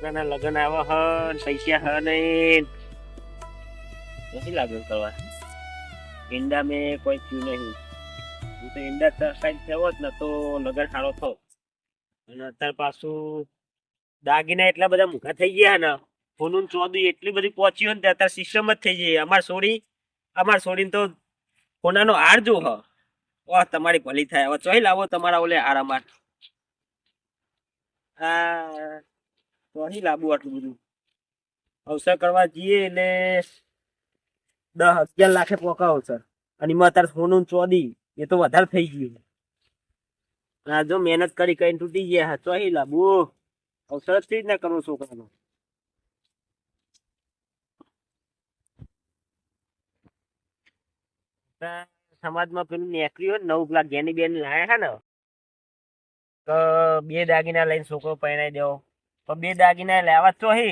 છોકરાના લગ્ન આવે હ પૈસા હ નહીં નથી લગ્ન કરવા ઈંડા મેં કોઈ થયું નહીં હું તો ઈંડા કઈ થયો જ ને તો લગ્ન સારો થયો અને અત્યારે પાછું દાગીના એટલા બધા મૂકા થઈ ગયા ને સોનું ચોદું એટલી બધી પહોંચ્યું ને અત્યારે સિસ્ટમ જ થઈ ગઈ અમાર છોડીને તો સોનાનો હાર જો હ વાહ તમારી ભલી થાય હવે ચોઈ લાવો તમારા ઓલે હાર અમાર આ ચોહી લાવવું આટલું બધું અવસર કરવા જઈએ એટલે 10-11 લાખે પોકા અવસર અને એમાં અત્યારે સોનું ચોદી એ તો વધારે થઈ ગયું આ જો મહેનત કરી કઈ તૂટી ગયા ચોહી લાવવું અવસર જ થઈ જ ના કરવો છોકરાનો સમાજમાં પેલું નેકરી હોય 9 લાખ જેની બેન લાયા છે ને તો 2 દાગીના લઈને છોકરો પરણાઈ દેવો પણ 2 દાગીના લેવા તો હે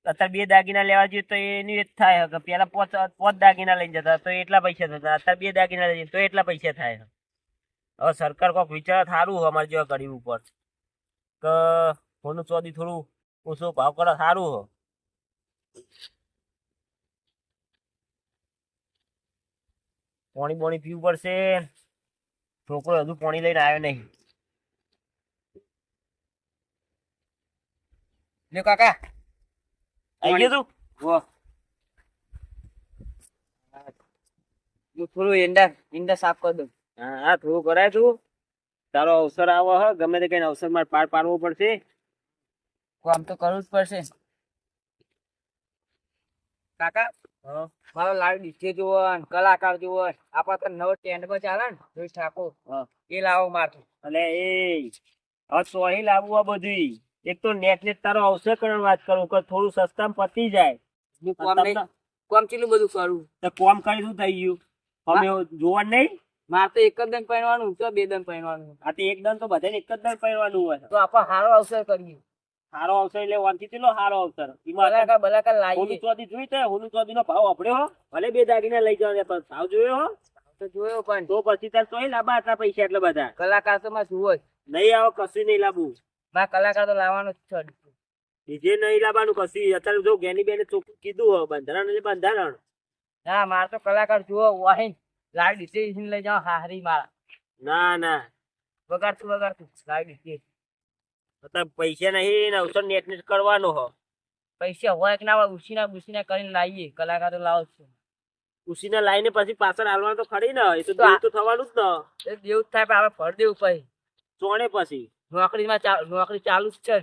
અત્યારે 2 દાગીના લેવા જોઈએ તો એની એ જ થાય કે પેલા 5 દાગીના લઈને જતા તો એટલા પૈસા થતા અત્યારે 2 દાગીના લઈ તો એટલા પૈસા થાય હવે સરકાર કોઈક વિચાર સારું હોય અમારે જેવા ગરીબ ઉપર કે સોનું ચોદી થોડું ઓછો ભાવ કરો સારું હો પાણી બોણી પીવું પડશે છોકરો હજુ પાણી લઈને આવ્યો નહીં લે કાકા આવી ગયો તું વો હું થોડું ઈંડા સાફ કરી દઉં હા હા થોડું કરાય તું તારો અવસર આવો હ ગમે તે કઈ અવસર માં પાર પાડવો પડશે કામ તો કરવું જ પડશે કાકા મારો લાડુ ડીજે જોવો ને કલાકાર જોવો આપા તો નવો ટેન્ટ પર ચાલે ને જોઈ ઠાકોર એ લાવો માથું એટલે એ હવે સોહી લાવવું આ બધું એક તો નેટ તારો અવસર કરવાની વાત કરું કે થોડું સસ્તામાં પતી જાય હું કોમ કેટલું બધું કરું તો કોમ કરી શું થઈ ગયું અમે જોવા નહીં મારે તો એક જ દન પહેરવાનું તો 2 દન પહેરવાનું આ તો એક દન તો બધાને એક જ દન પહેરવાનું હોય તો આપણે સારો અવસર કરીએ સારો અવસર એટલે વાંચી ચેલો સારો અવસર બલાકા લાવીએ હોનું ચોદી જોઈ તો હોનું ચોદી નો ભાવ આપડ્યો હો ભલે 2 દાગીના લઈ જવા પણ ભાવ જોયો હો તો જોયો પણ તો પછી તાર તોય લાંબા હતા પૈસા એટલે બધા કલાકાર તો માં જુઓ જ નહીં આવો કશું નહીં લાવવું મારા કલાકાર તો લાવવાનું જ છે બીજે નહીં લાવવાનું કશું અત્યારે જો ગેની બેને ચોખ્ખું કીધું હો બંધારણ એટલે બંધારણ ના મારે તો કલાકાર જુઓ વાહીન લાડી ડીજે લઈ જાઓ હારી મારા ના ના વગાડતું લાડી ડીજે અત્યારે પૈસા નહીં ને અવસર નેટ કરવાનો હો પૈસા હોય કે ના હોય ઉસીના કરીને લાવીએ કલાકાર તો લાવો છું ઉસીને લાઈને પછી પાછળ હાલવાનું તો ખરી ને એ તો દેવું તો થવાનું જ ને એ દેવું થાય પણ આપણે ભર દેવું પછી ચોણે પછી નોકરી ચાલુ જ છે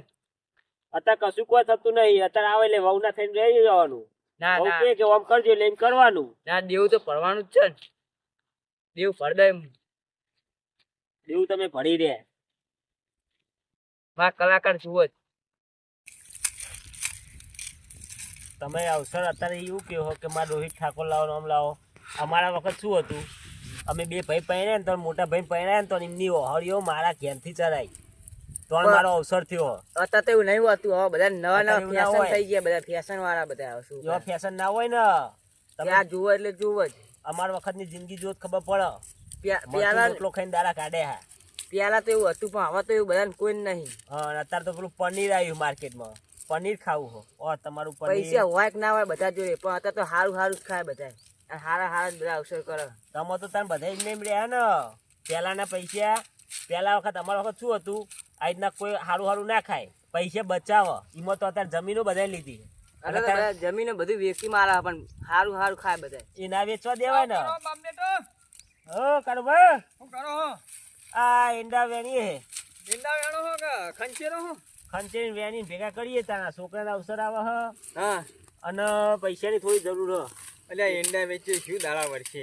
અત્યારે કશું કોઈ થતું નહીં અત્યારે આવે એટલે વહુ ના થઈને રહી જવાનું ના વહુ ના કે આમ કરજો એટલે એમ કરવાનું ના દેવું તો ભરવાનું જ છે ને દેવું ભર દે દેવું તમે ભરી રહ્યા મારા કલાકાર જુઓ જ તમે અવસર અત્યારે એવું કહો કે મારા રોહિત ઠાકોર લાવો આમ લાવો અમારા વખત શું હતું અમે 2 ભાઈ પહેર્યા ને તો મોટા ભાઈ પહેર્યા ને તો એમની ઓહળીઓ મારા ઘેરથી ચરાઈ તો મારો અવસર થયો અત્યારે તો એવું નહીં હોતું હવે બધા નવા ફેશન થઈ ગયા બધા ફેશન વાળા બધા શું એવા ફેશન ના હોય ને તમે આ જુઓ એટલે જુઓ જ અમારા વખતની જિંદગી જો ખબર પડે પેલા રોટલો ખાઈને દાડા કાઢે હા પેલા તો એવું હતું પણ હવે તો એવું બધાને કોઈ નહીં હા અત્યારે તો પેલું પનીર આવ્યું માર્કેટમાં પનીર ખાવું હો ઓ તમારું પૈસા હોય કે ના હોય બધા જોઈએ પણ અત્યારે તો સારું જ ખાય બધા હારા બધા અવસર કરે તમે તો તમે બધા જ નહીં રહ્યા ને પહેલાના પૈસા પહેલા વખત અમારા વખત શું હતું આ રીતના કોઈ સારું ના ખાય પૈસા બચાવો એમાં તો અત્યારે જમીનો બધા લીધી જમીન બધું વેચી મારા પણ સારું ખાય બધા એના વેચવા દેવાય ને હો કાઢો ભાઈ શું કરો આ ઈંડા વેણી હે ઈંડા વેણો હો કે ખંચેરો હો ખંચેરી વેણી ભેગા કરીએ તારા છોકરાના અવસર આવે હ હા અને પૈસાની થોડી જરૂર હ એટલે ઈંડા વેચે શું દાડા વર્ષે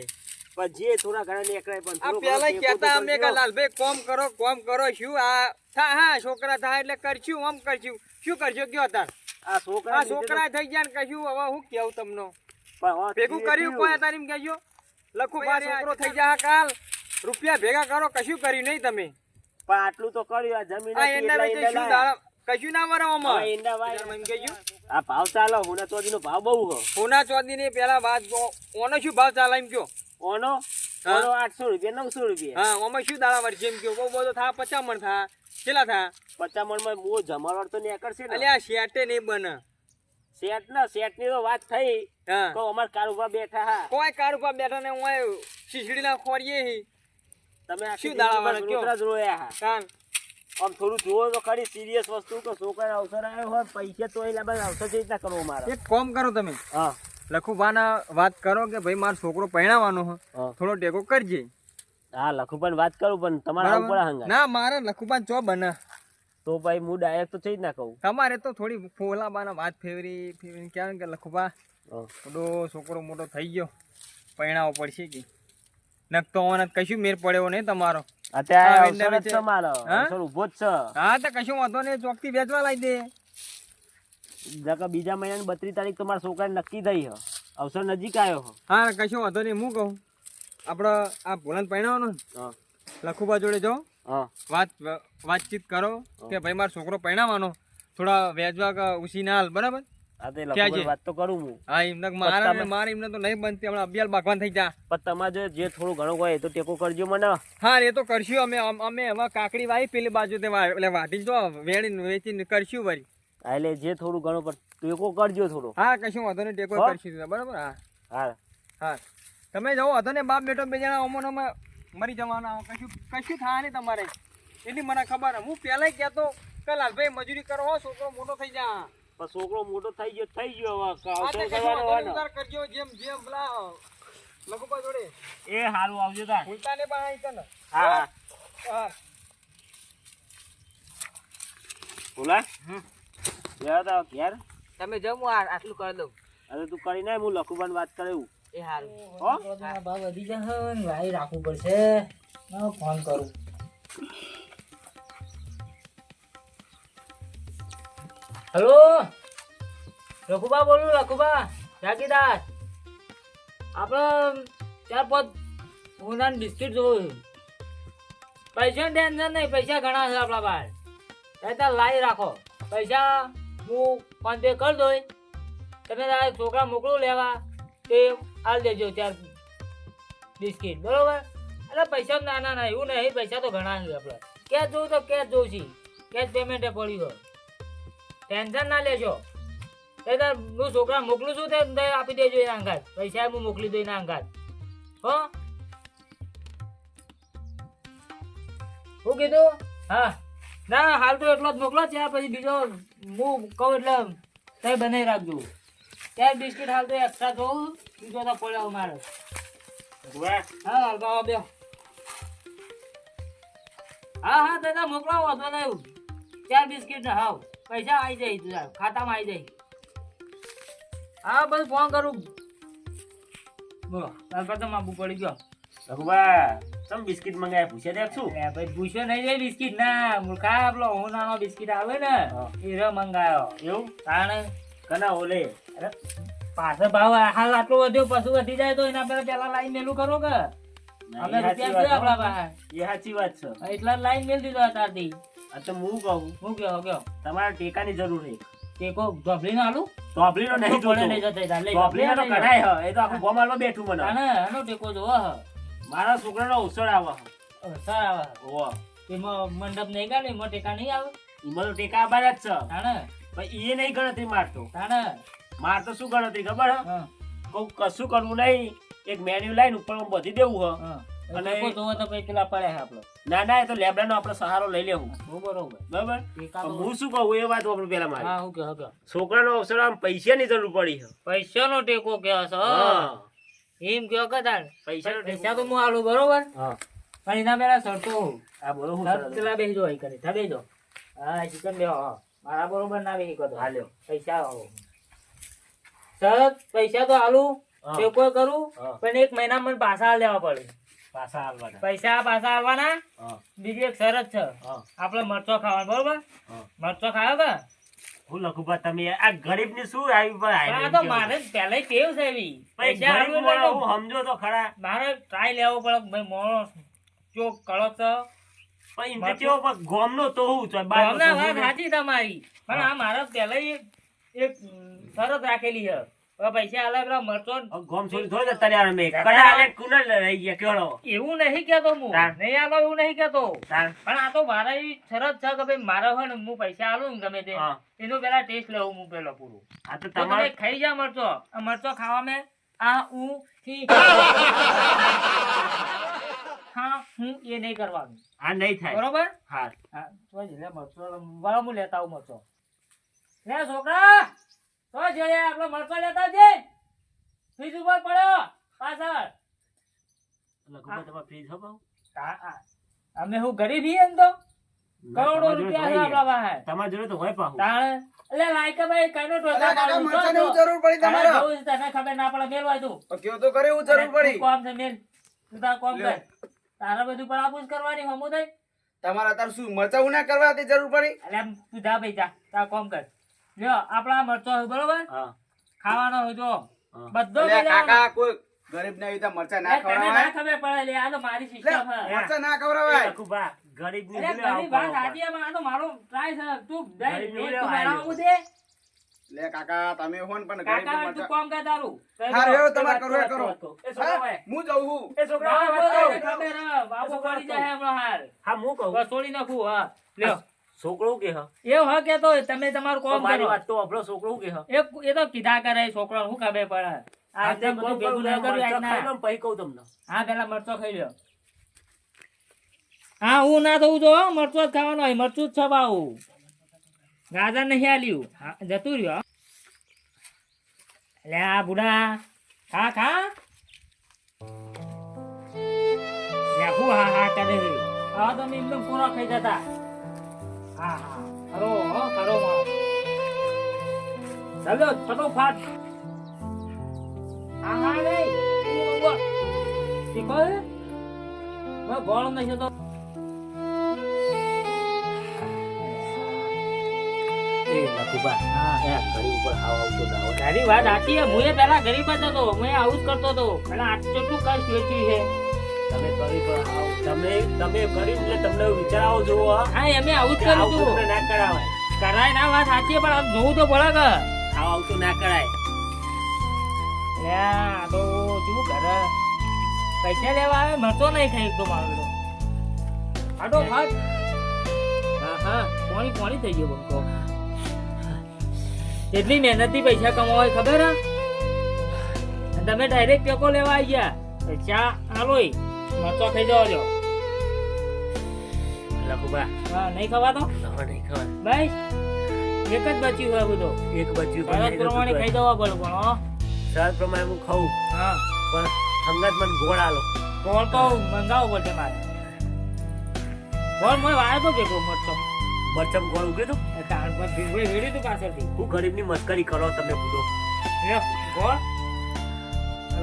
પણ જે થોડા ઘણા નીકળાય પણ આ પેલા કહેતા અમે કે લાલભાઈ કોમ કરો શું આ હા છોકરા થાય એટલે કરશું આમ કરશું શું કરશો કયો તાર આ છોકરા થઈ ગયા ને કશું હવે હું કેવું તમને ભેગું કર્યું કોઈ તારીમ કહેજો લખું ભાઈ છોકરો થઈ જાય કાલ રૂપિયા ભેગા કરો કશું કર્યું નહીં તમે પણ આટલું તો કર્યું આ જમીન કશું ના વરાવામાં આ ભાવ ચાલો હોના ચોદી નો ભાવ બહુ હો હોના ચોદી ની પેલા વાત ઓનો શું ભાવ ચાલે એમ કયો ઓનો 800 રૂપિયા 900 રૂપિયા હા ઓમાં શું દાડા વર્ષે એમ કયો બહુ બધો થા 50 મણ થા કેટલા થયા? 50 મણમાં મો જમાવટ તો નીકળશે ને. અલ્યા શેટે નહીં બને. શેઠની તો વાત થઈ હા તો અમાર કાર ઉપર બેઠા હા. કોઈ કાર ઉપર બેઠા ને હું શીશડીના ખોરીએ હી. તમે આખી શું દાડા વાળા રોતરા જ રોયા હા. કાન આમ થોડું જુઓ તો ખરી સિરિયસ વસ્તુ કે છોકરાને અવસર આવ્યો હોય પૈસા તો એટલે બધા અવસર કેવી રીતના કરવો મારે. એક કામ કરો તમે, હા લખુભાના વાત કરો કે ભાઈ મારો છોકરો પરણાવવાનો હો, હા. થોડો ટેકો કરજે. હા લખું પણ વાત કરું પણ તમારે આવું પડે હંગાત. ના મારે લખુભાન ચો બને તો ભાઈ હું ડાયરેક્ટ તો છે જ ના કહું. તમારે તો થોડી ફોલાબાના વાત ફેવરી કહેવાય કે લખુભા હા. થોડો છોકરો મોટો થઈ ગયો, પરણાવવો પડશે કે નકતો ઓને કશું મેર પડ્યો નહીં તમારો. અત્યારે હા, અવસર જ છે. છે મારો. હા? અવસર ઊભો જ છે. હા તો કશું વાંધો નહીં, ચોકથી વેચવા લાવી દે. જકા બીજા મહિનાની 32 તારીખ તમારા છોકરાને નક્કી થઈ હ. અવસર નજીક આવ્યો હ. હા કશું વાંધો નહીં, હું કહું આપણે આ ભોલાને પરણાવવાનો ને, હા લખુભા જોડે જાઓ, હા વાતચીત કરો કે ભાઈ મારો છોકરો પરણાવવાનો, થોડા વેચવા કે ઉછી ના હાલ, બરાબર? આ તે ક્યાં લખું છે? વાત તો કરું હું. હા એમને મારે એમને તો નહીં બનતી, હમણાં અભિયાલ ભાગવાન થઈ જા. પણ તમારે જે થોડું ઘણું હોય એ તો ટેકો કરજો મને. હા એ તો કરશું અમે હવે કાકડી વાવી પેલી બાજુ તે એટલે વાટી જો વેણીને વેચીને કરશું વળી. હા, એટલે જે થોડું ઘણું પણ ટેકો કરજો થોડું. હા કશું વાંધો નહીં, ટેકો હો? કરશું બરાબર. હા હા હા તમે જાઓ, વાંધો ને બાપ બેટો બે જણા અમોને મરી જવાના, કશું થાય નહીં તમારે, એટલી મને ખબર. હું પહેલા કહેતો કે લાલભાઈ મજૂરી કરો હો, છોકરો મોટો થઈ જા. પણ છોકરો મોટો થઈ ગયો હવે હા, અવસર તે કશું કરવાનો વાંધો હોય નહીં, ને. ઉધાર કરજો જેમ પેલા લખુભા જોડે એ હારું આવજો તાર. ભૂલતા ને પણ અહીં કને. હા હા બોલા ગયા તા ઘેર. તમે જાઓ, હું આટલું કરી દઉં. અરે તું કરી નાય, હું લખુબાન વાત કરું. એ સારું. હો? ભાવ વધી જશે ને, લાઈ રાખવું પડશે. હું ફોન કરું. હલો લખુબા બોલું, લખુબા જાગીદાર. આપણે 4-5 ઉનાન બિસ્કિટ જોયું. પૈસા ટેન્શન નહીં, પૈસા ઘણા છે આપણા પાસે. ત્યાં લાઈ રાખો પૈસા, હું ફોન પે કરી દઉં. તમે તારા છોકરા મોકલું લેવા, તે હાલ દેજો 4 બિસ્કિટ, બરોબર? એટલે પૈસા નાના ના એવું નહીં, પૈસા તો ઘણા છે આપણે. કેશ જોવું તો કેશ જોઉં છે, કેશ પેમેન્ટે પડ્યું હોય, ટેન્શન ના લેજો. હું છોકરા મોકલું છું તે આપી દેજો એના અંગાત, પૈસા હું મોકલી દઉં એના અંગાત. હો શું કીધું? હા ના હાલ તો એટલો જ મોકલો, ત્યાં પછી બીજો હું કહું એટલે તે બનાવી રાખજો. ત્યાં બિસ્કિટ હાલ તો એક્સ્ટ્રા જોઉં, બીજો તો પડ્યો મારે. હા હાલ બાબા બે. હા દાદા મોકલાવો, વાંધો નહીં. 4 બિસ્કિટ ને હાવ પૈસા આવી જાય તું ખાતામાં આવી જાય. હા બસ ફોન કરું. બોલો તાર તો માગવું પડી ગયો. લખુબા તમે બિસ્કિટ મંગાયા પૂછ્યા દેખ શું? અરે ભાઈ પૂછ્યો નહીં રે બિસ્કિટ ના મૂર્ખા, આપણો હોનાનો બિસ્કિટ આવે ને એ ર મંગાયો. એવું તાણે કના ઓલે અરે પાછળ ભાવ હાલ આટલો વધ્યો, પછી વધી જાય તો એના પેલા લાઈન મેલું કરો કે અમે રૂપિયા છે આપણા પાસે. એ સાચી વાત છે. એટલા લાઈન મેલ દીધો અત્યારથી. આ તો હું કહું હું કયો તમારે ટેકાની જરૂર છે. ટેકો ધોબલીનો આલું ટોપલીનો નહીં પડે નહીં જોતો. જતા એટલે ટોપલીનો તો કઢાય હ. એ તો આખું ગોમાલમાં બેઠું મને. તાણે આનો ટેકો જોવો હ. મારા છોકરાનો અવસર આવે હ. સર આવે ઓહો એમાં મંડપ નહીં ગાડે એમાં ટેકા નહીં આવે. ઈમાં તો ટેકા આબાર જ છે. તાણે પણ એ નહીં ગણતરી મારતો. તાણે માર તો શું ગણતરી ખબર હ? હા કહું કશું કરવું નહીં, એક મેન્યુ લાઈન ઉપર બધી દેવું હ. હા અને ટેકો જોવો તો પછી પેલા પડે છે આપણો. ના ના એ તો લેબડાનો આપણે સહારો લઈ લેવું. બરોબર બરાબર? ટેકા પણ તો- હું શું કહું એ વાત આપણે પેલા મારી. હા હું કે છોકરાનો અવસર આમ પૈસાની જરૂર પડી છે. પૈસાનો ટેકો કહો છો હા એમ કયો કે તાર પૈસાનો પૈસા ટેકો. તો હું આલું બરોબર, હા પણ એના પેલા શરતો હું. આ બોલો હું સર સરસ. પેલા બેસી જો અહીં કરી બેસી જો. હા ચિકન બેહો હા. મારા બરોબર ના બેસી કહો તો. હાલ્યો. પૈસા આવો સર પૈસા તો આલું હા. ટેકો કરું, હા. પણ 1 મહિના મને પાછા આલ દેવા પડે. પાછા હાલવાના. પૈસા પાછા આલવાના. હા બીજી એક શરત છે, હા આપણે મરચો ખાવાનો બરોબર. હા. મરચો ખાયો કે હું લખું બા તમે આ ગરીબની શું આવી પર પણ આ તો મારે પહેલા ટેવ છે એવી. પૈસા ગરીબ આલું માણસ એટલે હું સમજો તો ખરા. મારે ટ્રાય લેવો પડે કે ભાઈ મોણો ચોક કડક છે. પણ એમ તો કેવો પણ ગોમનો તો હું છે બાર હમણાં વાત સાચી તમારી, પણ આ મારે પહેલા એક શરત રાખેલી છે હવે પૈસા આલે પેલા મરચો ગોમ છોડી થોડી જતા રહ્યા અમે કડા આલે કુલર રહી ગયા કેળો એવું નહીં કેતો હું તાર. નહીં આલો એવું નહીં કેતો તાર પણ આ તો મારા એવી શરત છે કે ભાઈ મારા હોય ને હું પૈસા આલું ને ગમે તે હા. એનું પેલા ટેસ્ટ લેવું હું પેલો પૂરું આ તો તો તમે તમારે ખાઈ જા મરચો આ મરચો ખાવામાં આ હું થી હા હું એ નહીં કરવાનું આ નહીં થાય બરોબર હા હા તો જ લે મરચો વાળો હું લેતા આવું મરચો લે છોકરા તો જઈએ આપણે મરચો લેતા જઈએ ફ્રીજ ઉપર પડ્યો પાછળ લઘુબા તમારે ફ્રીજ હો બહુ અમે હું ગરીબ છીએ ને તો કરોડો રૂપિયા છે આપણા પાસે તમારી જોડે તો હોય પાહુ તાણે એટલે લાયકા ભાઈ કઈનો ટોચા કાકા મરચાની હું જરૂર પડી તમારે તને ખબર ના પડે મેલ હોય તું કયો તો કરે હું જરૂર પડી કોમ છે મેલ તું તાર કોમ કર તારા બધું પણ આપું જ કરવાની હમું થઈ તમારે અત્યારે શું મરચા ઉના કરવા તે જરૂર પડી એટલે આમ તું જા ભાઈ જા તાર કોમ કર લ્યો આપણા મરચો હોય બરોબર હા ખાવાનો હોય તો હા. બધો એટલે લઈ લેવાનો. કાકા કોઈ ગરીબ ને આવી મરચા ના એ તને ના ખવડાવાય ખબર પડે લે આ તો મારી સિસ્ટમ છે મરચા ના ખવડાવાય લઘુબા ગરીબ ની એટલે ઘણી વાત સાચી છે, પણ આ તો મારો try છે. તું જઈ, ગરીબને તું લેવા મારા આવ્યો. આવું દે. લે કાકા તમે હો ને પણ ગરીબ કાકા ને તું મરચા કોમ કર તારું. હા, રેવો તમારે કરવું એ કરો. એ છોકરો હા, ભાઈ. હું જઉં છું એ છોકરા બાપુ હવે વાત તને કહું. ખબર હે, બાપુ પડી જાય હમણાં હાર. હા હું કહું વસોડી નાખું, હા. લ્યો. છોકરો કે હ એવું હા કેતો હોય, તમે તમારું કોમ મારી કરો. વાત તો આપણો છોકરો કે હ એ તો કીધા કરે છોકરો શું ખબર પડે આ આજે બધું કોમ ભેગું કરું ના કર્યું મરચાં ખાઈ આજના. લઉં, પછી કહું તમને હા પેલા મરચો ખાઈ લ્યો. હા હું ના થવું જો મરચો જ ખાવાનો હોય, મરચું જ છે બાઉ. ગાજર નહીં આલ્યું, હા, જતું રહ્યો. એટલે આ બુડા ખા ખા લે, હું હા હા કરે છે. હવે તમે એકદમ પૂરો ખાઈ જતા. હા હા ખરો હો ખરો માં ચાલો ફટોફટ. હા હા નહીં શીખો ગોળ નહીં તો એ લઘુબા હા એ ઘડી ઉપર હાવ આવતો ના હોય તારી વાત સાચી છે. હું પેલા ગરીબ જ હતો, હું આવું જ કરતો હતો. પેલા આટલું કષ્ટ વેચ્યું છે. તમે ગરીબ આવો તમે ગરીબ એટલે તમને એવું વિચાર આવો જોવો હા હા એમે આવું જ કે કર્યું આવું હતું. તમને ના કરાવાય કરાય ના વાત સાચી છે, પણ આમ જોવું તો પડે કે આવું આવતું ના કરાય લે, આ તો શું કરે પૈસા લેવા આવે મરતો નહીં ખાઈ એકદમ આવેલો આટો ફાટ. હા હા પોણી પોણી થઈ ગયો બંકો. કેટલી મહેનતથી પૈસા કમાવાય ખબર હે? અને તમે ડાયરેક્ટ ટેકો લેવા આવી ગયા. પૈસા આલોય મરચો ખાઈ જવા દો. લઘુબા હા નહીં ખવાતો હવે નહીં ખબર બસ એક જ બચ્યું હોય બધું. એક બચ્યું શરત પ્રમાણે ખાઈ જવા પડે પણ હો. સર પ્રમાણે હું ખાઉં હા પણ સંગત મને ગોળ આલો ગોળ તો મંગાવવો પડશે મારે. ગોળ મને વાયો તો ભેગો મરચો મરચમ ગોળ ઉગે તો તાણ પર ભેગો વેડી તું પાછળથી. હું ગરીબની મસ્કરી કરો તમે બુડો લ્યો ગોળ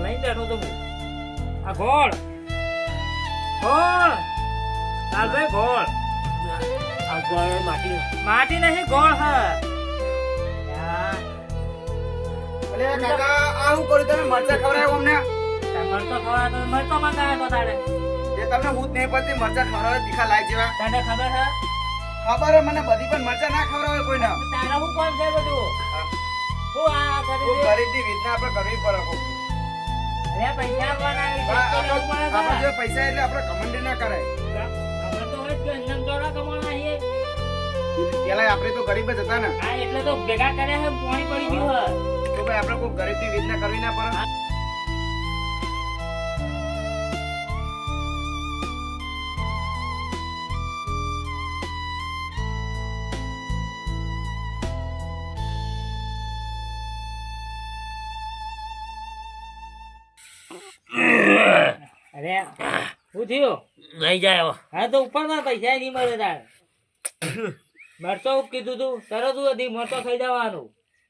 લઈ બેઠો તો હું. આ ગોળ ગોળ લાલભાઈ ગોળ આ ગોળ માટી માટી નહીં ગોળ હે. અલે કાકા આ હું કરું તમે મરચા ખવડાવ્યો અમને મરચો ખવાય તો મરચો મંગાવે તો તારે એ તમને હું જ નહીં પડતી મરચા ખવડાવે તીખા લાય જેવા તને ખબર હે ખબર હે મને બધી પણ મરચા ના ખવડાવે કોઈને તારા હું કોણ છે બધું હું આ કરી હું દે. ગરીબની વેદના આપણે કરવી પડે કોક. અરે પૈસા આપવાના પણ પૈસા લેવું પડે આપણે તારે. જો પૈસા એટલે આપણે કમંડી ના કરાય ખબર તો હોય જ કે એમનેમ થોડા કમાવાના છીએ. પેલા આપણે તો ગરીબ જ હતા ને હા એટલે તો ભેગા કર્યા છે પાણી પડી ગયું હે. તો ભાઈ આપણે કોઈ ગરીબની વેદના કરવી ના પડે અરે શું થયું? નહીં જાય હવે હા તો ઉપરના પૈસા નહીં મળે તારે. મરચો કીધું તું તરત જ હતી મરચો ખાઈ જવાનું.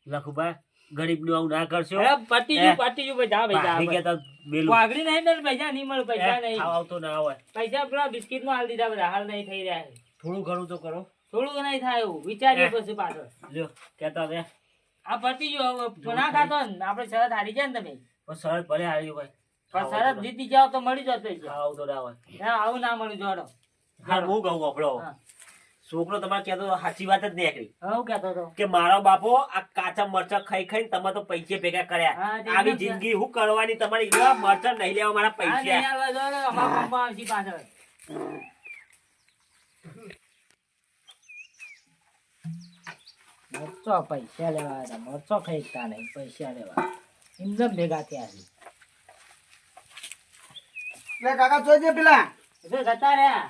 લખુબા ગરીબનું આવું ના કરશો અરે પટી ગયું ભાઈ જા ભાઈ જા બાકી ભાઈ. કહેતા બેલું વાઘડી નહીં મળે પૈસા નહીં મળે પૈસા નહીં. ખાવા આવતો ના હોય પૈસા પેલા બિસ્કિટ માં હાલ દીધા બધા હાલ નહીં થઈ રહ્યા છે. થોડું ઘણું તો કરો થોડું નહીં થાય એવું વિચાર્યું પછી પાછળ. લ્યો કહેતા બે આ પતી ગયું હવે ના ખાતો ને આપણે શરત હારી જાય ને તમે પણ સરસ ભલે હાર્યું ભાઈ પણ શરત જીતી જાવ તો મળી જતો પૈસા. ખાવા આવતો ના હોય હા, આવું ના મળી જોડો હા હું કહું આપણો હા. છોકરો તમારે કહેતો હતો, સાચી વાત જ નીકળી હું કહેતો હતો કે મારો બાપો આ કાચા મરચા ખાઈ ખાઈને તમે તો પૈસે ભેગા કર્યા. હા, તે આવી એકદમ જિંદગી શું કરવાની તમારી? એવા મરચા નહીં લેવા મારા આ પૈસા. નહીં આવવા દો ને, અમારા પપ્પા આવશે પાછળ. મરચો પૈસા લેવા હતા, મરચો ખાઈતા નહીં, પૈસા લેવા એમનેમ ભેગા થયા છે. એટલે કાકા જોઈ પેલા એટલે જતા રહ્યા.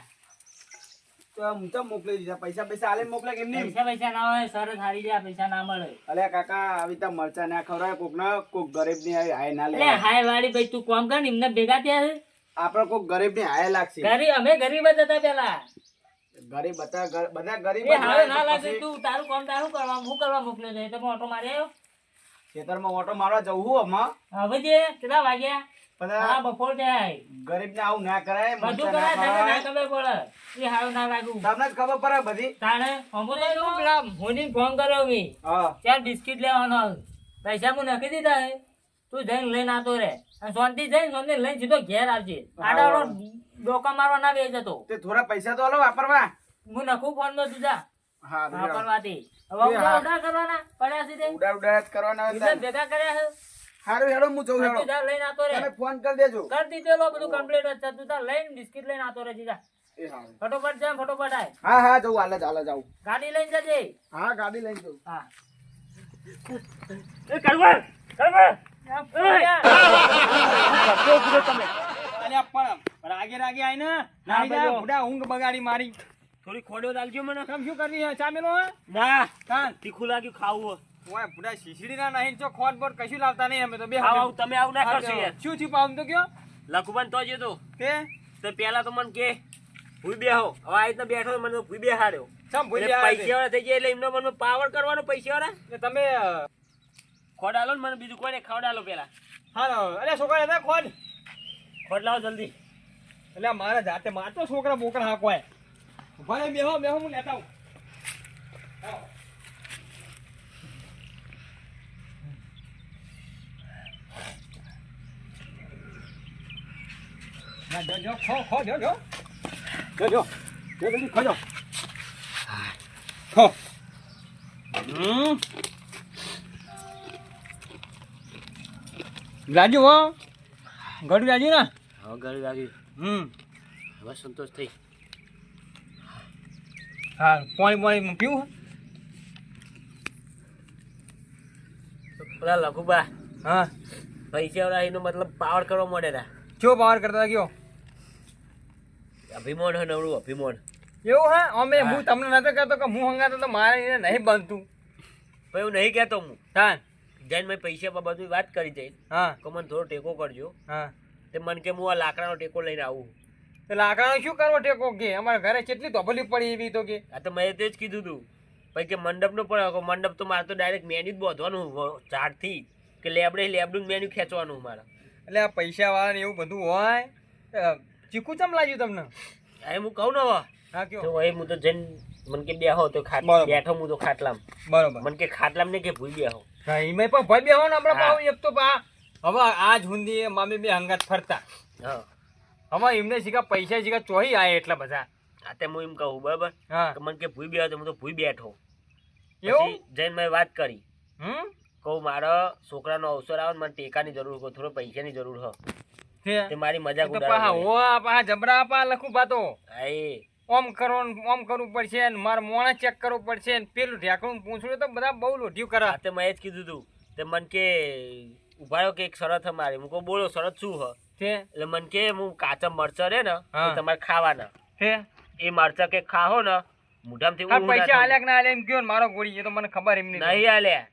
તો હું તો મોકલી દીધા પૈસા પૈસા આલે મોકલે કેમ નહીં પૈસા ના હોય સરસ હારી જાય, પૈસા ના મળે. અલ્યા કાકા આવી તો મરચા ના ખવડાવે કોક ના કોક ગરીબ ની હાય ના એટલે લે હાય વાળી ભાઈ તું કોમ કર ને, એમને ભેગા થયા છે. આપડે કોક ગરીબ ની હાય લાગશે અમે ગરીબ જ હતા પેલા. ગરીબ બધા ગરીબ એ હાવે ના લાગે, તું તારું કામ તારું કરવા, હું કરવા મોકલ્યો છે. તમે ઓટો મારી આવ્યો. ખેતરમાં ઓટો મારવા જવું હમણાં હવે જે કેટલા વાગ્યા? હા, બધા બપોર થાય. ગરીબ ને આવું ના કરાય બધું મરચાં કરાય, ના તને ના ખવડાવાય. ખબર પડે. એ હાવ ના લાગુ. તમને જ ખબર પડે બધી તાણે હમું તો એનું પેલા મોદીને ફોન કર્યો મેં. હા ત્યાં બિસ્કિટ લેવાનો પૈસા હું નાખી દીધા હે. તું જઈને લઈને આવતો રે. અને શાંતિ જઈને શાંતિ લઈને સીધો ઘેર આવજે. આડાવડો ડોકા મારવા ના બેસી જતો. તે થોડા પૈસા તો આલો વાપરવા હું નખું ફોન માં તું જા હા વાપરવાથી. હવે ઉડા કરવાના પડ્યા છે તે. ઉડા ઉડા જ કરવાના બીજા હતા. ભેગા કર્યા છે. હારું હેડો હું જઉં હેડો તું જા લઈને આવતો રે. તમે ફોન કરી દેજો કરી દીધેલો બધું કમ્પ્લીટ જ છે. તું તાર લઈને બિસ્કિટ લઈને આવતો રહે જા. એ હારું. ફટોફટ જા, ફટોફટ આય. હા હા જવું હાલે જાઉં ગાડી લઈને જજે. હા ગાડી લઈને જઉં હા. એ કરવા તમે અલ્યા પણ રાગે રાગે આઈને નાહી જા, ભાઈઓ. બુડા ઊંઘ બગાડી મારી. થોડી ખોડો દાલજો મને. કેમ શું કરવી હે? ચા મેલો હે? ના કાન તીખું લાગ્યું ખાવું. ઓય બુડા શીશડી ના નહીં ચો ખોટ બોટ કશું લાવતા નહીં અમે તો બે આવું આવું તમે આવું ના કરશો યાર. શું થયું પાઉં તો કયો લખુબાન તો જતો તે તો પેલા તો મને કે ભૂઈ બેહો. હવે આ રીતના બેઠો તો મને ભૂઈ બેહાડ્યો. સમ ભૂલી એટલે આવ્યા પૈસા વાળા થઈ ગયા એટલે એમનો મને પાવર કરવાનો પૈસા વાળા. તે. તમે ખોડાલો ને મને બીજું કોઈને ખવડાલો પેલા. હાલો અરે છોકરા હતા ખોટ ખોડ લાવો જલ્દી. એટલે મારા જાતે મારતો છોકરા બોકરા હાંકવાય. ભલે બેહો બેહો હું લેતા આવું. ના જો ખો જો જલ્દી ખો જો ખો રાજુ હો ગડું રાજુ ને હવે ઘરે લાગ્યું. હવે સંતોષ થઈ. હા પાણી પીવું પેલા લખુબા હા પૈસા વાળા એનો મતલબ પાવર કરવા મળે. ચો પાવર કરતા ગયો અભિમાન હે નવરું અભિમાન. એવું હા અમે હા. હું તમને નતો કહેતો કે હું હંગાતો તો મારે એને નહીં બનતું પણ એવું નહીં કહેતો હું. હા જઈને મેં પૈસા પર બધું વાત કરી જઈ હા કે મને થોડો ટેકો કરજો. હા તે મને કે હું આ લાકડાનો ટેકો લઈને આવું. તો લાકડાનો શું કરવો ટેકો કે અમારા ઘરે કેટલી ધોબલી પડી એવી તો કે આ તો મેં તે જ કીધું તું. પછી કે મંડપનો પડે. મંડપ તો મારે તો ડાયરેક્ટ મેન્યુ જ બાંધવાનું ઝાડથી કે લેબડું મેન્યુ ખેંચવાનું મારે. એટલે આ પૈસા વાળા ને એવું બધું હોય ચીકુ ચમ લાગ્યું તમને આ હું કહું ને હવે હા કયો તો હવે હું તો જઈને મને કે બેહો તો બરોબર. બેઠો હું તો ખાટલામ. બરોબર મને કે ખાટલામ ને કે ભૂઈ બેહો. હા એમાં પણ ભાઈ બેહો ને આપણે હા. પાવ એક તો હવે આજ હુંદી મામી બે હંગાત ફરતા હા હવે એમને શીખા પૈસા શીખા ચોહી આયા એટલા બધા આ તે હું એમ કહું બરાબર. હા કે મને કે ભૂઈ બેહો તો હું તો ભૂઈ બેઠો. એવું પછી જઈને મેં વાત કરી કહું મારા છોકરાનો અવસર આવે ને મને ટેકાની જરૂર હોય, થોડો પૈસાની જરૂર હોય. તે મારી મજાક તો પાહા ઉડાડે. હો પાહા જબરા પા લખું પાતો હા એ ઓમ કરો ને ઓમ કરવું પડશે ને મારે મોણા ચેક કરવું પડશે ને પેલું ઢેકણું પૂછડું તો બધા બહુ લોઢિયું કરે આ તે મેં જ કીધું તું. તે મને કે ઉભા રહ્યો કે એક શરત હે મારી. હું કહું બોલો શરત શું હ? છે એટલે મને કે હું કાચા મરચા રે ને હા. એ તમારે ખાવાના. છે એ મરચા કે ખાહો ને મોઢામાંથી આ ઊંઘ ના પૈસા થાય. આલ્યા કે ના આલ્યા એમ કયો ને મારો ગોળી એ તો મને ખબર એમ નહીં નહીં આલ્યા.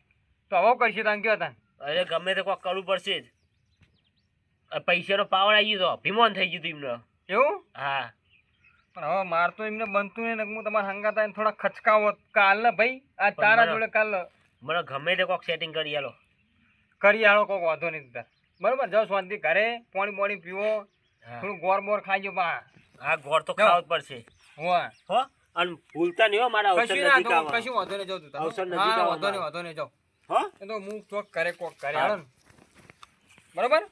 તો હવે કરશે તમે કયો તા અરે ગમે તે કોક કરવું પડશે જ. આ પૈસાનો પાવર આવી ગયો તો અભિમાન થઈ ગયું તું એમને. એવું હા પણ હવે માર તો એમને બનતું નહીં ને હું તમારા હંગાતા એને થોડા ખચકાવો કાલ ને ભાઈ આ પણ તારા મને- જોડે કાલ મને ગમે તે કોક સેટિંગ કરી આલો. કરી આળો કોક વાંધો નહીં તાર બરોબર જાઓ શાંતિ ઘરે પાણી પીવો હા. થોડું ગોર બોર ખાઈજો પા આ ગોળ તો જાઓ. ખાવું જ પડશે. હોવા હો અને ભૂલતા નહીં હો મારા અવસર કશું ના નજીક તો આવે. કશું વાંધો નહીં જાઉં તું તાર. અવસર નજીક હા, આવવા વાંધો નહીં મારો. વાંધો નહીં જાઓ હો એ તો હું ચોક કરે કોક કરે હા. હાલો ને બરોબર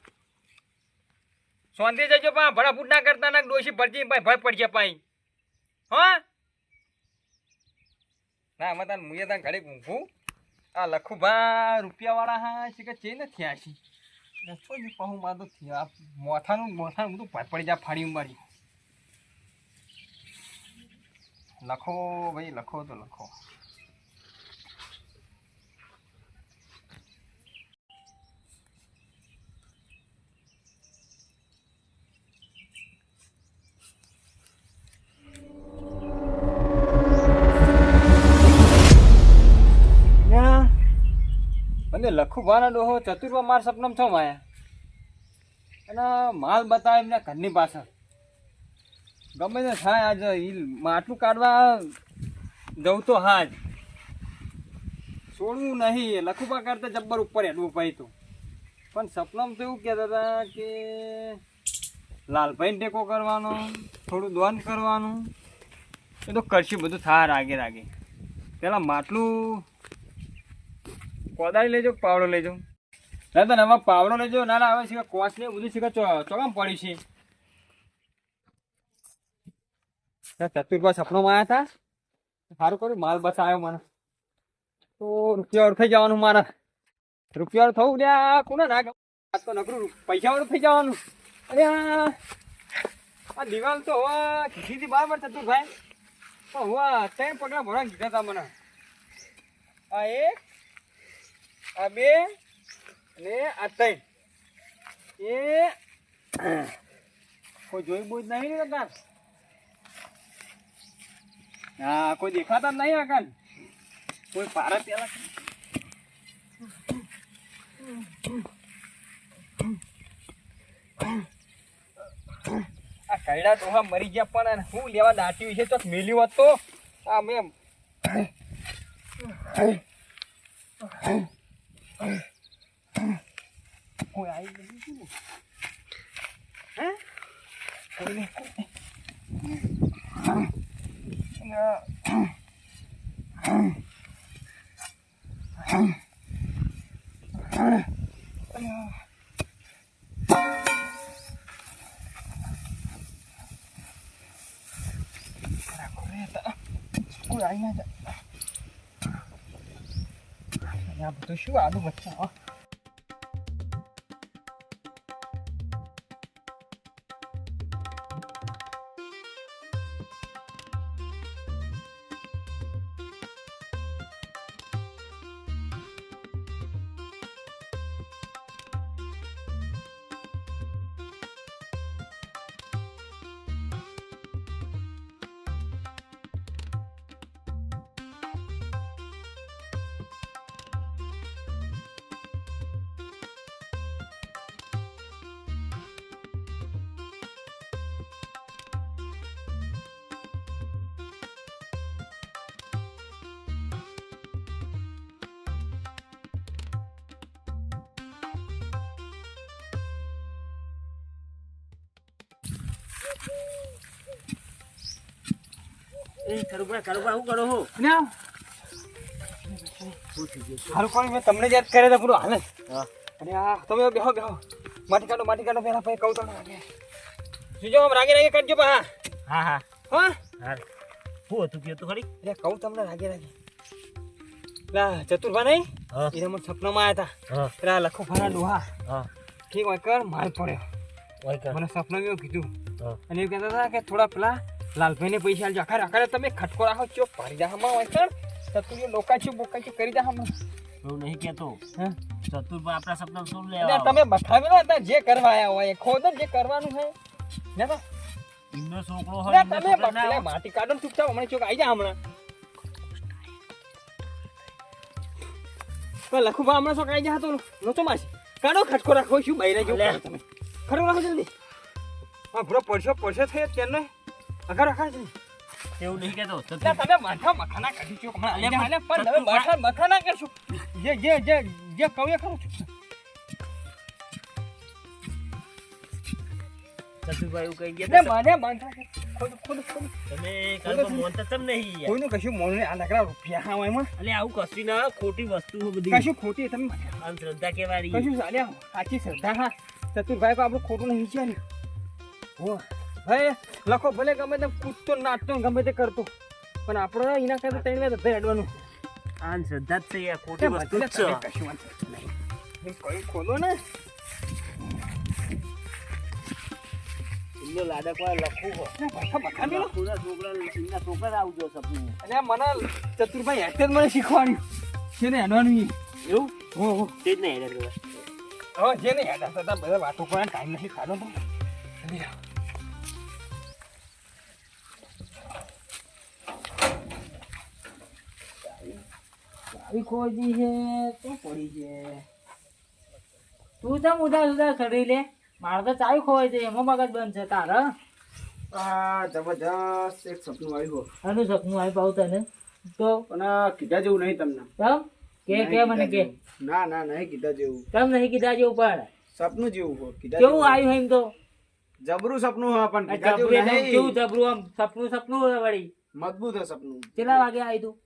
શાંતિ જજો પા ભડા ફૂટ ના કરતા ના ડોશી ભરજી ભાઈ ભય પડશે પાઈ હા ના અમે તાન મુએ તાન ઘડી ઊંઘું આ લખુભા રૂપિયાવાળા હા છે કે ચે ન થયા છે નસો જ કહું માં તો થયા મોથાનું બધું પડી જા ફાડી મારી લખો ભાઈ લખો તો લખો મને લખુભાના ડોહો ચતુર્ભા માર સપનામાં છો માયા અને માલ બતાવે એમના ઘરની પાછળ ગમે તે થાય આજ માટલું કાઢવા જવું તો હા જ છોડવું નહીં લખુભા કરતા જબ્બર ઉપર હેડવું પડે તો પણ સપનામાં તો એવું કહેતા હતા કે લાલભાઈને ટેકો કરવાનો થોડું દોન કરવાનું એ તો કરશું બધું થાય રાગે રાગે પેલા માટલું કોદાળી લેજો પાવડો લેજો ના તો હવે પાવડો લેજો ના ના હવે શીખા કોચ ને બધું શીખા ચોકામ પડ્યું છે ચતુર્ભા સપનોમાં આવ્યા હતા સારું કર્યું માલ બસ આવ્યો મને તો રૂપિયા ઓળખાઈ જવાનું મારા રૂપિયા થવું ત્યાં કોને ના આ તો નકરું પૈસાવાળું થઈ જવાનું અરે આ દિવાલ તો હવે કીધી બરાબર ચતુરભાઈ તો હવે ત્રણ પગલા ભરવા કીધા હતા મને આ એક આ બે અને આ ત્રણ એ કોઈ જોઈ બોજ નહીં ને કાન હા કોઈ દેખાતા નહીં આ કાન કોઈ પારા પેલા આ કૈડા ડોહા મરી ગયા પણ હું લેવા દાટ્યું છે ચોક મેલ્યું હોત તો આ મેં કોઈ આવી ગયું શું હે કોઈને કોઈ આવી ના જાય બધું શું આનું બચ્ચા કરુબા શું કરો હો હારું કોઈ મેં તમને યાદ કરે તો પૂરો હાલે અરે આ તમે બેહો માટી કાઢો પેલા ભાઈ કહું તમને સુજો આમ રાગે રાગે કાઢજો પા હા હા હા શું હતું કે તું ખરી એટલે કહું તમને રાગે લા ચતુર્ભા નહીં એ મને સપનામાં આવ્યા હતા પેલા લખો ભાના ડોહા ઠીક હોય કર માર પડ્યો મને સપનામાં એવું કીધું અને એવું કહેતા હતા કે થોડા પેલા લાલભાઈને પૈસા આલજો આખરે તમે ખટકો રાખો ચો પાડી જા હમણાં હોય સર ચતુર્ય લોકાચ્યું બોકાચ્યું કરી જા હમણાં એવું નહીં કેતો ચતુરભાઈ આપણા સપના શું એટલે લેવા તમે બતાવેલા હતા જે કરવા આવ્યા હોય ખોદ જે કરવાનું છે ને તો એમનો છોકરો એટલે હોય તમે બકલા માટી કાઢો ને ચૂપચાપ હમણાં ચોક આવી જા હમણાં લખુભા હમણાં ચોક આવી જા તો નોચો માસી કાઢો ખટકો રાખો શું બૈરા જેવું તમે ખટકો રાખો જલ્દી હા પૂરો પડશો થયો તેને અગર રાખા છે એવું નહીં કેતો તમે માથા મખાના કાઢી છો પણ તમે માથા મખાના કરશો જે કહું એ ખરું છું ચતુરભાઈ એવું કહી એટલે ગયા મને માનતા ખોદ તમે કાલમાં મોનતા તમ નહીં યાર કોઈનું કશું મોનું આ લાકડા રૂપિયા હા એમાં અલે આવું કશું ના ખોટી વસ્તુ બધી કશું ખોટી તમે અંધશ્રદ્ધા કહેવાય કશું ચાલ્યા સાચી શ્રદ્ધા હા ચતુરભાઈ કો આપણું ખોટું નહીં છે ને હો ભાઈ લખો ભલે ગમે તેમ કૂદતો નાચતો ગમે તે કરતો પણ આપણે એના કરતા 3 વાર ધંધે હેડવાનું. આ શ્રદ્ધા જ છે યાર, ખોટી વસ્તુ જ છે. કશું વાંધો નહીં. એ કઈ ખોલો ને. એમનો લાડક વાળો લખવું હોય. લખુના એમના છોકરા આવજો સપનું. અને આ મને ચતુરભાઈ હેઠે જ મને શીખવાડ્યું છે ને હેડવાનું ઈ. એવું હો હો. તે જ નહીં હેડે કરવા. હવે જે ને હેડા થતા બધા વાતો કરવાનો ટાઈમ નથી ખાધો તો. જલ્દી આવો. આવી ખોજી છે તો પડી છે. તું તો ઉધાર ઉધાર કરી લે. મારે તો ચાવી ખોવાય છે, એમાં મગજ બંધ છે તારા. આ જબરજસ્ત એક સપનું આવ્યું આનું સપનું આવી પાઉં તને તો પણ આ કીધા જેવું નહીં તમને. તમ કે મને કે ના ના નહીં કીધા જેવું. તમ નહીં કીધા જેવું પણ સપનું જેવું હોય કીધા કેવું જેવું. આવ્યું એમ તો જબરું સપનું હોય પણ આ કીધા જબરું જેવું એકદમ કેવું નહીં. જબરું આમ સપનું હોય વળી. મજબૂત હોય સપનું. કેટલા વાગે આવ્યું તું?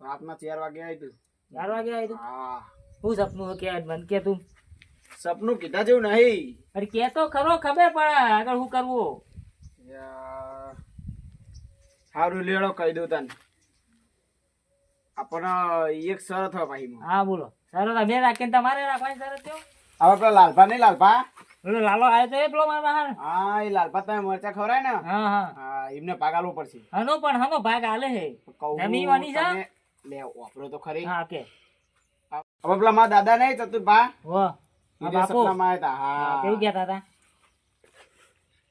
રાતના 4 વાગે આવ્યું. 4 વાગે આવ્યું તું. હા શું સપનું હોય કે મને કે તું સપનું કીધા જેવું નહીં. અરે કે તો ખરો, ખબર પડે આગળ શું કરવું. યાર, સારું લેડો કહી દઉં તને. આપણને એક શરત હોય ભાઈ. હા બોલો. સરસ અમે રાખીને તમારે રાખવાની સરસ થયો. હવે પેલા લાલભા નહીં લાલભા. પેલો લાલો આવ્યો તો એ પેલો મારા બહાર. હા એ લાલભા તમે મરચા ખવડાય ને. હા હા હા એમને પાગાલવું પડશે. હનો પણ હનો ભાગ આલે હે. કહું જમીવાની છે? તમે લે વાપરો તો ખરી. હા કે હવે પેલા મારા દાદા નહીં ચતુરભા વાહ એ આ જે બાપુ સપનામાં આવ્યા હતા. હા કેવું કહેતા હતા?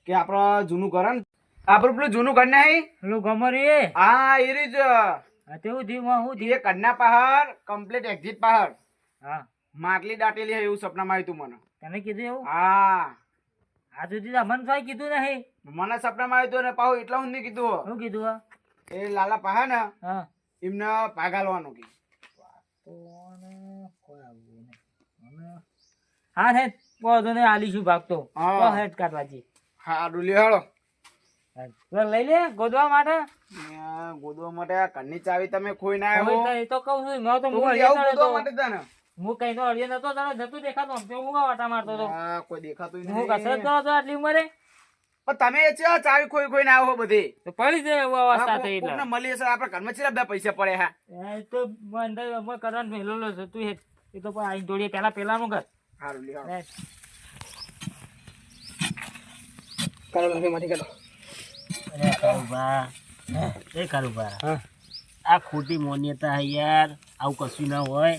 કે આપડે જૂનું ઘર ને આપડે પેલું જૂનું ઘર નહીં. પેલું ગમરી હા એ રીત તેવું ધીમાં હું એ કન્યા પહાડ કમ્પ્લીટ એક્ઝિટ પહાડ હા માટલી દાટેલી હોય એવું સપનામાં આવ્યું તું મને. તમે કીધું એવું? હા આ સુધી તો અમન ભાઈ કીધું નહીં. મને સપનામાં આવ્યું તું ને પાહુ એટલા હું નહીં કીધું. શું કીધું આ? એ લાલા પહા ને હા એમને ભાગાલવાનું કે. હા હે પોતો ને આલીશું ભાગતો. હા. તો હેડ કાઢવાજી. હા ડુલી હાલો લઈ લે ગોદવા માટે. ગોદવા માટે આ ઘરની ચાવી તમે ખોઈ ના હવે તો આવ્યો. એ તો કહું છું મેં તો તું હું લેવું અડિયો ગોદવા નતો. માટે તને. હું કઈ નો અડિયો નતો તારે જતું દેખાતો આમ તો હું વાટા મારતો હતો. હા, કોઈ દેખાતું હું કસરત કરો તો આટલી ઉંમરે પણ તમે છે ચાવી ખોઈ ખોઈ ના આવો બધી. તો પડી જાય એવો અવસ્થા થઈ કોકને એટલે. મળી હશે આપણા ઘરમાં ચેટલા બધા પૈસા પડે હા. એ તો અંદર અમે કરવાનું મેલેલો છે તું હેડ. એ તો પણ આઈ જોડીએ પેલાનું કર. હારું લ્યો. હેડ. કાળો લાગે મારી કાઢો. અરે કારુબા, એ કારુબા, હા. આ ખોટી માન્યતા હે યાર. આવું કશું ના હોય.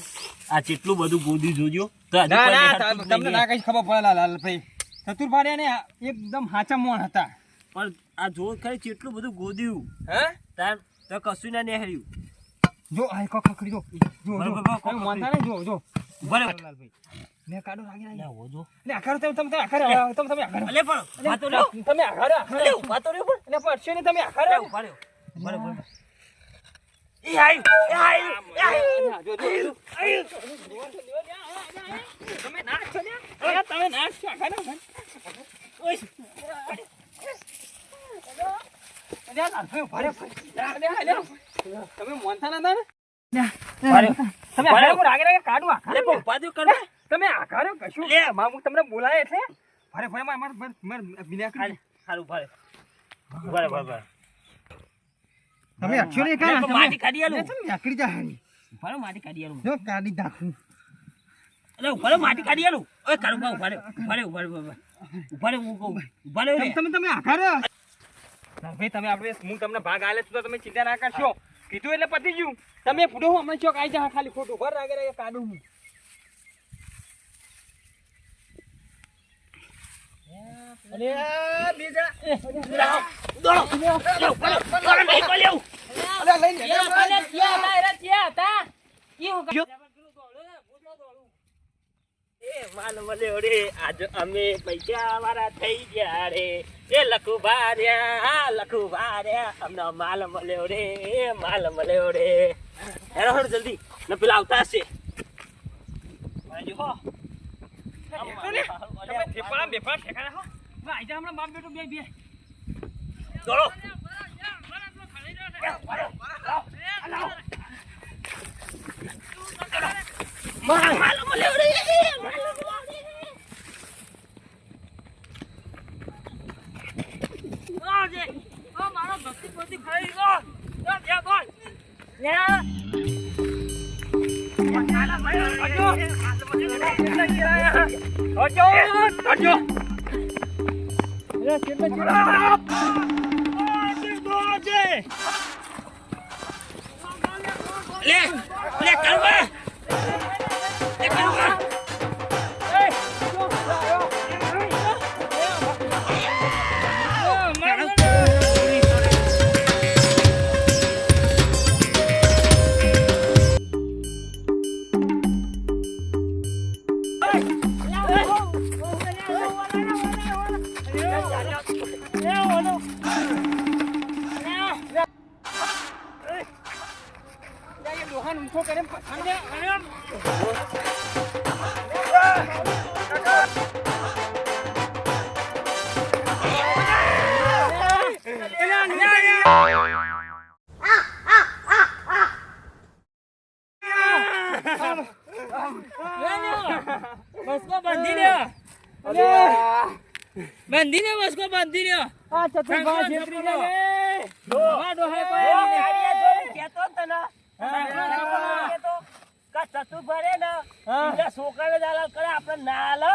આ કેટલું બધું ગોદી જોજો તો હજુ ના કોઈ ના દેખાતું જ તમને નહીં. ના કઈ ખબર પડે લાલભાઈ. ચતુરભાઈ ને એકદમ હાચા મોણ હતા. પણ આ જો ખરી કેટલું બધું ગોદ્યું હે તાર તો કશું ના નેહર્યું. જો આ કો ખખડી જો જો જો તમે મોનતા ને જો જો ઉભા રહો. લાલભાઈ મે કાઢો લાગે લે, ના હો જો. એટલે આખારો તમે આખારો તમે આખારો અલે પણ ઉભા તો રહ્યો. તમે આખારો અલે ઉભા તો રહ્યો પણ. એટલે પડશે ને તમે અલે આખારો ઉભા રહ્યો. ઉભા રહ્યો, ઉભા રહ્યો. એ આયુ, એ આયુ, એ આયુ. જો તમે નાચ છો ને તમે નાચ છો આખારો ઓય. તમે મોનતા ના હતા ને ઉભા રહ્યો. તમે આખારો રાગે કાઢવા અલે પણ ઉભા તો કરવા. તમે આખારો કશું લે. હું તમને બોલાય એટલે ભરે ભરે માર બિના હાલ, હાલ, ઉભા રહ્યો. ઉભા રહ્યો, ઉભા રહ્યો. તમે actually લે, પણ માટી કાઢી આલું. તમે આકડી જા ઉભા રહ્યો, માટી કાઢી આલું. જો કાઢી દાખું અલે ઉભા રહ્યો, માટી કાઢી આલું. ઓય કારુબા, ઉભા રહ્યો, ઉભા રહ્યો, ઉભા રહ્યો, ઉભા રહ્યો, હું કહું. ઉભા રહ્યો રે. તમે આખારો ભાઈ તમે આપણે હું તમને ભાગ આલે તો તમે ચિંતા ના કરશો કીધું એટલે પતી ગયું તમે પૂડો અમે ચોક આવી જા ખાલી ખોટું ભર રાગે કાઢું હું અરે બીજા દોડો. લે, ઉભા રહ્યો. દોડો, નહીં તો લેવું. અરે લઈને એ માલ મળ્યો રે આજ અમે પૈસા વાળા થઈ ગયા રે. એ લખુભા રહ્યા, લખુભા રહ્યા, અમને માલ મળ્યો રે, માલ મળ્યો રે. હેરો હેરો જલ્દી ને પેલા આવતા હશે. આજો હો. દોડો. માલ મળ્યો રે, માલ મળ્યો રે. મારો ભક્તિ પોતી ખાઈ ગયો. બસકો બાંધી લ્યો બાંધી લ્યો બસકો બાંધી લ્યો આ ચતુરભાઈ છેતરી ગયા રે. આ ડોહા કોઈ ઓ, નહીં. ગાડીએ જોઈને કહેતો જ તને. કહેતો કે ચતુરભાઈ રે ને, બીજા છોકરાને જ આલાલ કરે, આપણે ના આલે.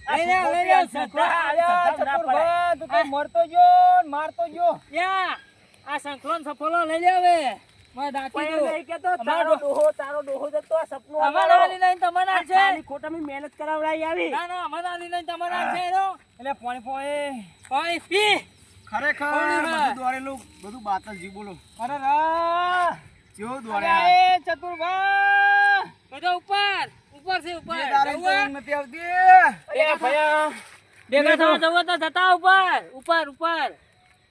આ લઈ લે, છોકરો લઈ લે, ત્યાં છોકરા. જતા અલ્યા, સત્તા ના પડે. ચતુરભાઈ, તું તો મરતો જો ને મારતો જો. યા આ સંકલન સફળો લઈ લે હવે મારે દાટી પણ દો એમ નહીં કહેતો, અમારો તારો ડોહો જતો, આ સપનું અમારા અમારો. આલી લઈને તમારે આ છે ખાલી ખોટામાં મહેનત કરાવડાવી આવી. ના ના અમારા આલી લઈને તમારે છે એનો એટલે પોણી પાણી પી ખરેખર પોણી બધું દોડેલું બધું બાતલ જી બોલો. અરે રા જેવો દોડ્યા. એ ચતુરભાઈ બધા ઉપર ઉપર છે ઉપર એ તારે જવું હે? તો નથી આવતી. એ ભયા ભેગા થવા જવું તો જતા ઉપર ઉપર ઉપર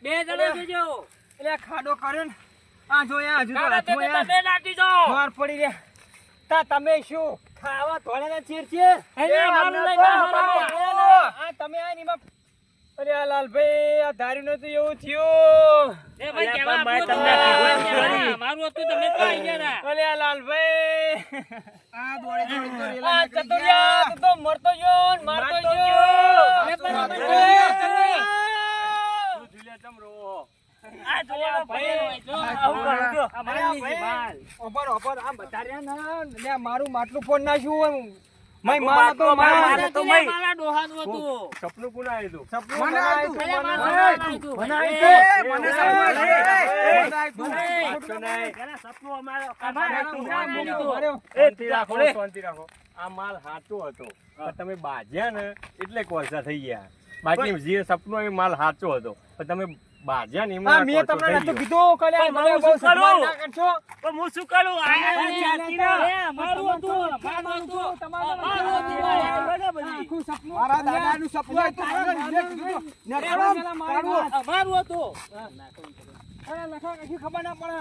બે જણા જજો એટલે ખાડો કર્યો ને આ જોયા હજુ તો કાકા હાથમાં યાર તમે દાટી જાઓ વાર પડી રહ્યા. તા તમે શું ખાવા ધોળાના ચીર છે? એને એ મારું આમને લઈને તો આવો. મારો. આ તમે આ નીમાં અરે આ લાલભાઈ આ ધાર્યું નતું એવું થયું. એ ભાઈ અલ્યા, કેવા પણ આપો મેં તમને તો કીધું આ ખરી. મારું હતું તમે તો આવી ગયા હતા. અરે આ લાલભાઈ આ દોડી દોડી તો રેલા આ નીકળી ચતુરિયા ગયા. તું તો મરતો જો ને મારતો મારતો જો. જો. અરે પણ અમે એ જોયા ચતુરિયા. આ જોવાનો ભાઈ, ભાઈ, આવું કરું છું. આ મારી ભાઈ. માલ ઓપર ઓપર આ બધા રહ્યા ને લે મારું માટલું ફોન નાખ્યું મય આખું મારા તો માટલું માર મારે તો મય. મારા ડોહાનું હતું સપનું મને આવ્યું. અરે મારું હતું. મને સાંભળ. એના સપનું અમારો શાંતિ રાખો, શાંતિ રાખો. આ માલ સાચો હતો પણ તમે બાજ્યા ને એટલે કોલસા થઈ ગયા. બાકી જે સપનું એ માલ સાચો હતો પણ તમે બાજ્યા ને હા એમાં મેં કોલસો તમને થઈ નતું ગયો. કીધું કે પણ મને હું બહુ શું કરું? સપના ના કરશો. પણ હું શું કરું? આ જાતિ ના. એ મારું હતું મારું હતું તમારું મારું હતું. આ બધી. આખું સપનું મારા દાદાનું સપનું હતું. મારું હતું અરે લખા કશી ખબર ના પડે